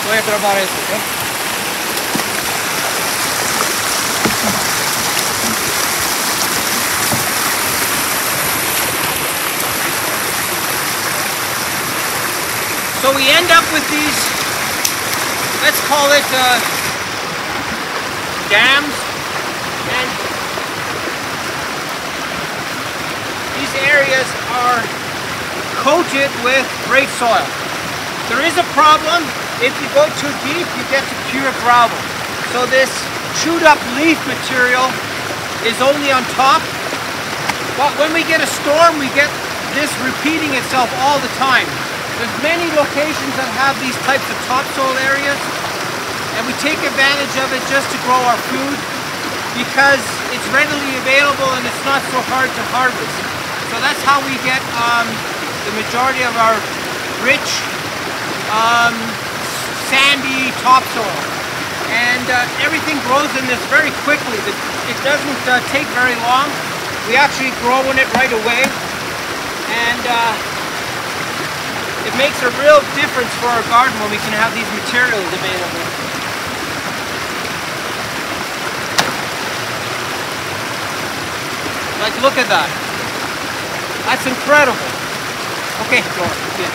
Voy a grabar eso, ¿ok? So we end up with these, let's call it dams, and these areas are coated with great soil. There is a problem. If you go too deep, you get to pure gravel. So this chewed up leaf material is only on top. But when we get a storm, we get this repeating itself all the time. There's many locations that have these types of topsoil areas, and we take advantage of it just to grow our food because it's readily available and it's not so hard to harvest. So that's how we get the majority of our rich, sandy topsoil. And everything grows in this very quickly. It doesn't take very long. We actually grow in it right away. And it makes a real difference for our garden when we can have these materials available. Like, look at that. That's incredible. Okay, go on. Yeah.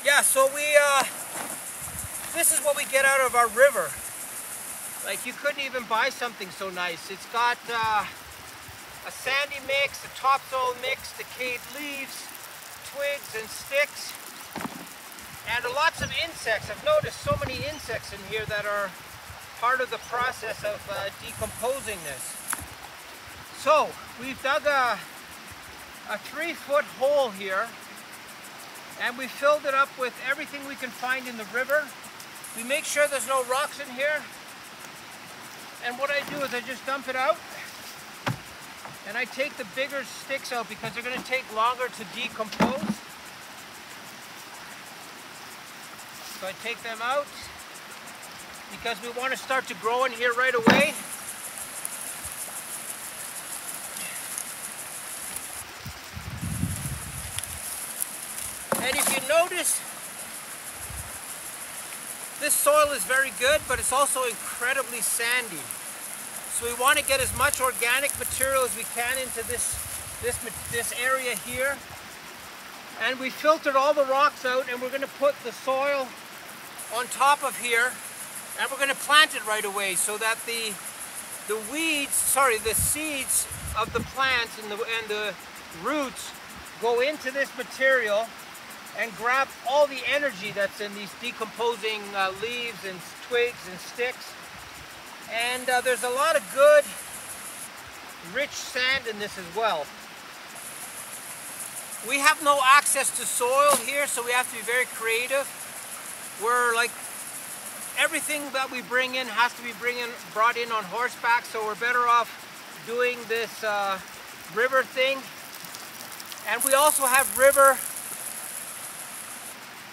Yeah, so this is what we get out of our river. Like, you couldn't even buy something so nice. It's got a sandy mix, a topsoil mix, decayed leaves, twigs and sticks, and lots of insects. I've noticed so many insects in here that are part of the process of decomposing this. So, we've dug a 3-foot hole here, and we filled it up with everything we can find in the river. We make sure there's no rocks in here. And what I do is I just dump it out. And I take the bigger sticks out because they're going to take longer to decompose. So I take them out because we want to start to grow in here right away. And if you notice, this soil is very good, but it's also incredibly sandy. So we want to get as much organic material as we can into this area here. And we filtered all the rocks out, and we're going to put the soil on top of here, and we're going to plant it right away so that the seeds of the plants and the roots go into this material and grab all the energy that's in these decomposing leaves and twigs and sticks. And there's a lot of good, rich sand in this as well. We have no access to soil here, so we have to be very creative. We're like, everything that we bring in has to be brought in on horseback, so we're better off doing this river thing. And we also have river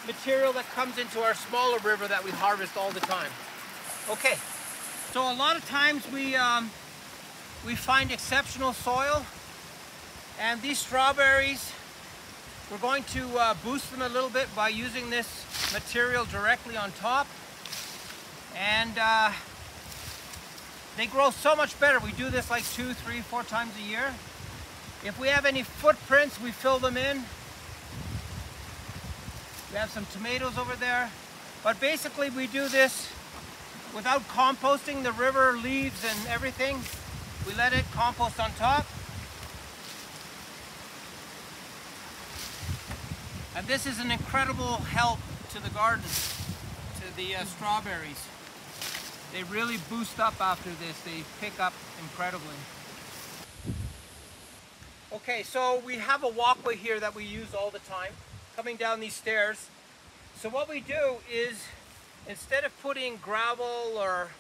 material that comes into our smaller river that we harvest all the time. Okay, so a lot of times we find exceptional soil, and these strawberries, we're going to boost them a little bit by using this material directly on top, and they grow so much better. We do this like 2, 3, 4 times a year. If we have any footprints, we fill them in. We have some tomatoes over there, but basically we do this without composting the river leaves and everything. We let it compost on top. And this is an incredible help to the garden, to the strawberries. They really boost up after this. They pick up incredibly. Okay, so we have a walkway here that we use all the time, coming down these stairs. So what we do is, instead of putting gravel or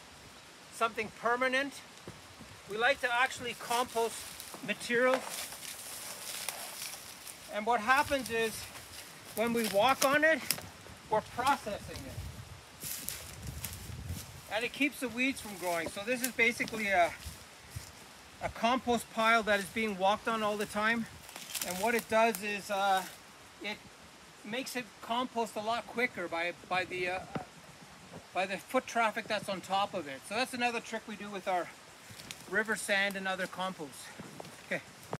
something permanent, we like to actually compost material. And what happens is when we walk on it, we're processing it. And it keeps the weeds from growing. So this is basically a compost pile that is being walked on all the time. And what it does is it makes it compost a lot quicker by the foot traffic that's on top of it. So that's another trick we do with our river sand and other compost.